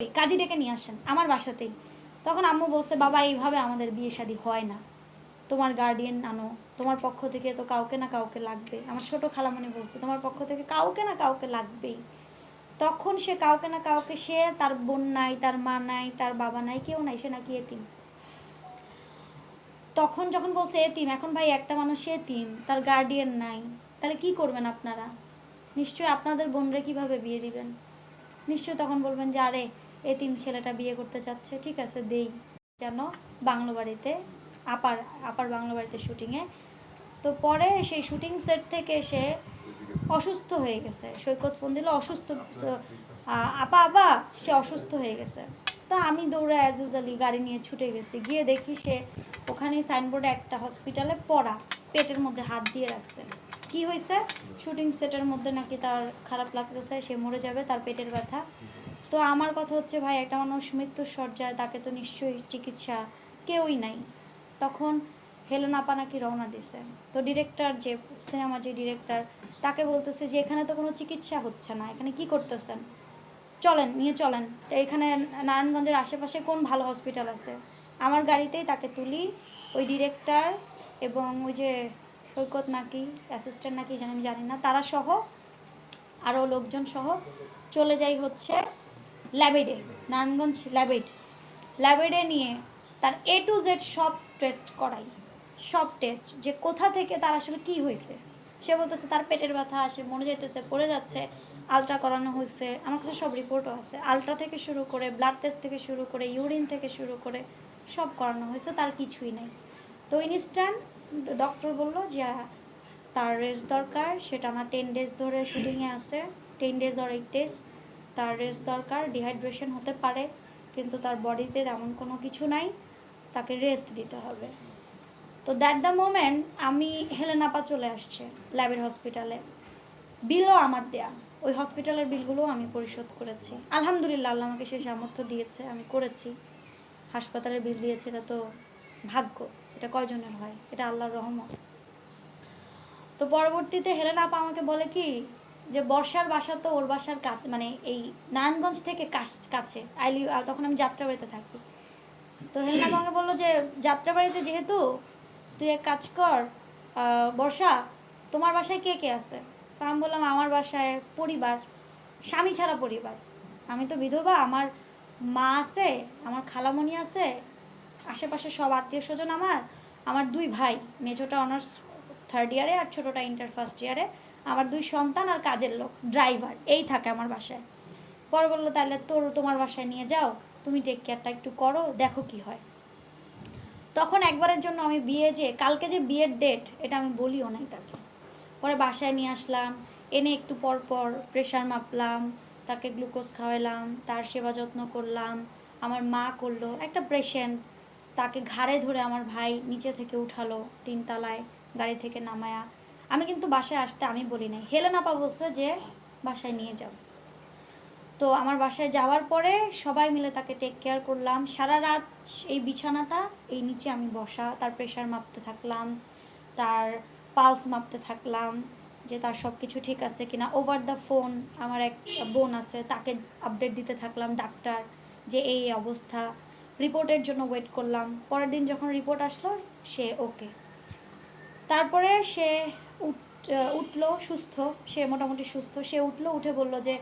কাজী ডেকে নিয়ে আসেন আমার বাসাতেই। তখন আম্মু বলছে, বাবা এইভাবে আমাদের বিয়ে শাদী হয় না, তোমার গার্ডিয়ান আনো, তোমার পক্ষ থেকে তো কাউকে না কাউকে লাগবে। আমার ছোট খালামণি বলছে, তোমার পক্ষ থেকে কাউকে না কাউকে লাগবেই। তখন সে কাউকে না কাউকে, সে তার বোন নাই, তার মা নাই, তার বাবা নাই, কেউ নাই, সে নাকি এতিম। তখন যখন বলছে এতিম, এখন ভাই একটা মানুষ এতিম, তার গার্ডিয়ান নাই, তাহলে কি করবেন আপনারা? নিশ্চয়ই আপনাদের বোনরা কিভাবে বিয়ে দিবেন? নিশ্চয়ই তখন বলবেন যে আরে এতিম ছেলেটা বিয়ে করতে চাচ্ছে, ঠিক আছে দেই। যেন বাংলো বাড়িতে, আপার আপার বাংলো বাড়িতে শুটিংয়ে। তো পরে সেই শুটিং সেট থেকে সে অসুস্থ হয়ে গেছে। সৈকত ফোন দিল অসুস্থ, আপা আপা সে অসুস্থ হয়ে গেছে। তো আমি দৌড়ে অ্যাজ ইউজালি গাড়ি নিয়ে ছুটে গেছি, গিয়ে দেখি সে ওখানেই সাইনবোর্ডে একটা হসপিটালে পড়া, পেটের মধ্যে হাত দিয়ে রাখছে। কি হয়েছে? শুটিং সেটের মধ্যে নাকি তার খারাপ লাগতেছে, সে মরে যাবে, তার পেটের ব্যথা। তো আমার কথা হচ্ছে ভাই, একটা মানুষ মৃত্যুর শয্যায়, তাকে তো নিশ্চয়ই চিকিৎসা কেউই নাই। তখন হেলেন আপা নাকি রওনা দিছে। তো ডিরেক্টর, যে সিনেমার যে ডিরেক্টর, তাকে বলতেছে যে এখানে তো কোনো চিকিৎসা হচ্ছে না, এখানে কি করতেছেন, চলেন নিয়ে চলেন। তো এখানে নারায়ণগঞ্জের আশেপাশে কোন ভালো হসপিটাল আছে? আমার গাড়িতেই তাকে তুলি, ওই ডিরেক্টর এবং ওই যে সৈকত নাকি অ্যাসিস্ট্যান্ট নাকি জানি না, তারা সহ আরও লোকজন সহ চলে যাই হচ্ছে ল্যাবেডে, নারায়ণগঞ্জ ল্যাবেডে নিয়ে তার A to Z সব টেস্ট করাই, সব টেস্ট, যে কোথা থেকে তার আসলে কি হয়েছে। সে বলতেছে তার পেটের ব্যথা, সে মরে যাইতেছে, পড়ে যাচ্ছে, আলট্রা করানো হয়েছে, আমার কাছে সব রিপোর্টও আছে, আলট্রা থেকে শুরু করে, ব্লাড টেস্ট থেকে শুরু করে, ইউরিন থেকে শুরু করে সব করানো হয়েছে, তার কিছুই নেই। তো ইনস্ট্যান্ট ডক্টর বললো যে তার রেস্ট দরকার, সেটা আমার 10 ডেজ ধরে শুটিংয়ে আছে, 10 ডেজ অর 8 ডেজ তার রেস্ট দরকার। ডিহাইড্রেশন হতে পারে, কিন্তু তার বডিতে তেমন কোনো কিছু নাই, তাকে রেস্ট দিতে হবে। তো দ্যাট দ্য মোমেন্ট আমি হেলেন আপা চলে আসছে ল্যাবের হসপিটালে, বিলও আমার দেয়া, ওই হসপিটালের বিলগুলোও আমি পরিশোধ করেছি আলহামদুলিল্লাহ। আল্লাহ আমাকে সেই সামর্থ্য দিয়েছে, আমি করেছি। হাসপাতালের বিল দিয়েছে, এটা তো ভাগ্য, এটা কয়জনের হয়, এটা আল্লাহর রহমত। তো পরবর্তীতে হেলেন আপা আমাকে বলে কি যে বর্ষার বাসা তো ওর বাসার কাছে, মানে এই নারায়ণগঞ্জ থেকে কাছে আইলি, তখন আমি যাত্রাবাড়িতে থাকি। তো হেলেন আপা আমাকে বললো যে যাত্রাবাড়িতে যেহেতু, তুই এক কাজ কর, বর্ষা তোমার বাসায় কে কে আছে? তো আমি বললাম আমার বাসায় পরিবার, স্বামী ছাড়া পরিবার, আমি তো বিধবা, আমার মা আছে, আমার খালামণি আছে, আশেপাশে সব আত্মীয় স্বজন, আমার 2 ভাই, মেজোটা অনার্স 3rd ইয়ারে আর ছোটোটা ইন্টার 1st ইয়ারে, আমার 2 সন্তান আর কাজের লোক, ড্রাইভার, এই থাকে আমার বাসায়। পরে বললো তাহলে তোমার বাসায় নিয়ে যাও, তুমি টেক কেয়ারটা একটু করো, দেখো কি হয়। তখন একবারের জন্য আমি কালকে যে বিয়ের ডেট, এটা আমি বলিও নাই তাকে। পরে বাসায় নিয়ে আসলাম, এনে একটু পর পর প্রেশার মাপলাম, তাকে গ্লুকোজ খাওয়ালাম, তার সেবা যত্ন করলাম, আমার মা করলো। একটা পেশেন্ট, তাকে ঘাড়ে ধরে আমার ভাই নিচে থেকে উঠালো 3 তলায়, গাড়ি থেকে নামায়া। আমি কিন্তু বাসায় আসতে আমি বলি নাই, হেলেন আপা বলছে যে বাসায় নিয়ে যাও। তো আমার বাসায় যাওয়ার পরে সবাই মিলে তাকে টেক কেয়ার করলাম। সারা রাত এই বিছানাটা, এই নিচে আমি বসা, তার প্রেশার মাপতে থাকলাম, তার পালস মাপতে থাকলাম, যে তার সব কিছু ঠিক আছে কিনা। ওভার দ্য ফোন আমার এক বোন আছে, তাকে আপডেট দিতে থাকলাম ডাক্তার, যে এই অবস্থা। রিপোর্টের জন্য ওয়েট করলাম, পরের দিন যখন রিপোর্ট আসলো সে ওকে। তারপরে সে উঠলো সুস্থ, সে মোটামুটি সুস্থ। সে উঠলো, উঠে বলল যে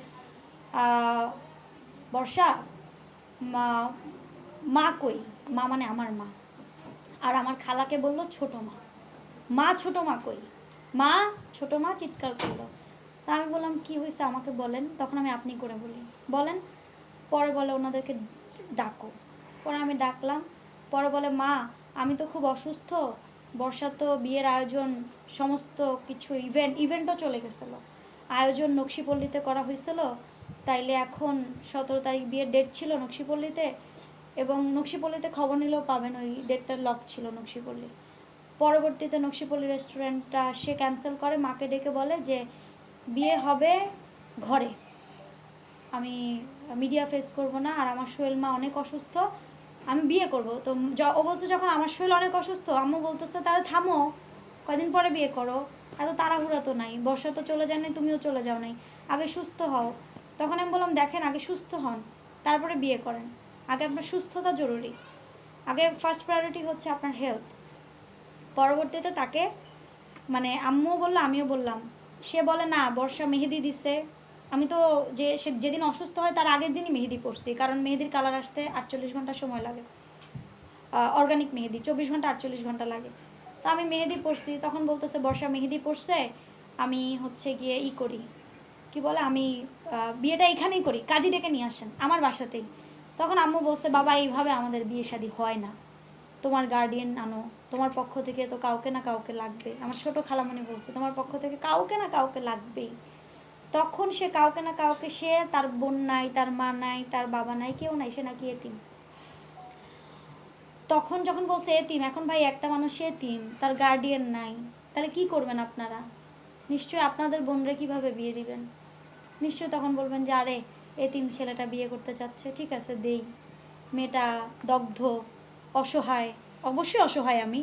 বর্ষা, মা মা কই? মা মানে আমার মা। আর আমার খালাকে বলল ছোট মা, মা ছোট মা কই? মা ছোট মা চিৎকার করলো। তা আমি বললাম কি হয়েছে আমাকে বলেন। তখন আমি আপনি করে বলি, বলেন। পরে বলে ওনাদেরকে ডাকো। পরে আমি ডাকলাম। পরে বলে মা আমি তো খুব অসুস্থ, বর্ষা তো বিয়ের আয়োজন, সমস্ত কিছু ইভেন্টও চলে গেছিলো, আয়োজন নকশিপল্লিতে করা হয়েছিল, তাইলে এখন 17 তারিখ বিয়ের ডেট ছিল নকশিপল্লিতে, এবং নকশিপল্লিতে খবর নিলেও পাবেন ওই ডেটটা লক ছিল নকশিপল্লি। পরবর্তীতে নকশিপল্লি রেস্টুরেন্টটা সে ক্যান্সেল করে, মাকে ডেকে বলে যে বিয়ে হবে ঘরে, আমি মিডিয়া ফেস করব না, আর আমার সোহেল মা অনেক অসুস্থ, আমি বিয়ে করব। তো ও বলছে যখন আমার সোহেল অনেক অসুস্থ, আম্মু বলতেছে তাহলে থামো, কয়দিন পরে বিয়ে করো, এত তাড়াহুড়া তো নাই, বর্ষা তো চলে যায় নাই, তুমিও চলে যাও নাই, আগে সুস্থ হও। তখন আমি বললাম দেখেন আগে সুস্থ হন, তারপরে বিয়ে করেন। আগে আপনার সুস্থতা জরুরি। আগে ফার্স্ট প্রায়োরিটি হচ্ছে আপনার হেলথ। পরবর্তীতে তাকে মানে আম্মুও বললো আমিও বললাম, সে বলে না বর্ষা মেহেদি দিছে। আমি তো সে যেদিন অসুস্থ হয় তার আগের দিনই মেহেদি পড়ছি, কারণ মেহেদির কালার আসতে 48 ঘন্টা সময় লাগে। অর্গানিক মেহেদি 24 ঘন্টা 48 ঘন্টা লাগে। তো আমি মেহেদি পড়ছি, তখন বলতেছে বর্ষা মেহেদি পড়ছে, আমি হচ্ছে গিয়ে করি, কি বলে, আমি বিয়েটা এখানেই করি, কাজী ডেকে নিয়ে আসেন আমার বাসাতেই। তখন আম্মু বলছে বাবা এইভাবে আমাদের বিয়ে শাদী হয় না, তোমার গার্ডিয়ান আনো, তোমার পক্ষ থেকে তো কাউকে না কাউকে লাগবে। আমার ছোট খালামণি বলছে তোমার পক্ষ থেকে কাউকে না কাউকে লাগবেই। তখন সে কাউকে না কাউকে, সে তার বোন নাই, তার মা নাই, তার বাবা নাই, কেউ নাই, সে নাকি এতিম। তখন যখন বলছে এতিম, এখন ভাই একটা মানুষ এতিম, তার গার্ডিয়ান নাই, তাহলে কি করবেন আপনারা? নিশ্চয়ই আপনাদের বোনরা কিভাবে বিয়ে দিবেন? নিশ্চয়ই তখন বলবেন যে আরে এতিম ছেলেটা বিয়ে করতে চাচ্ছে, ঠিক আছে দেই। মেয়েটা দগ্ধ, অসহায়, অবশ্যই অসহায় আমি,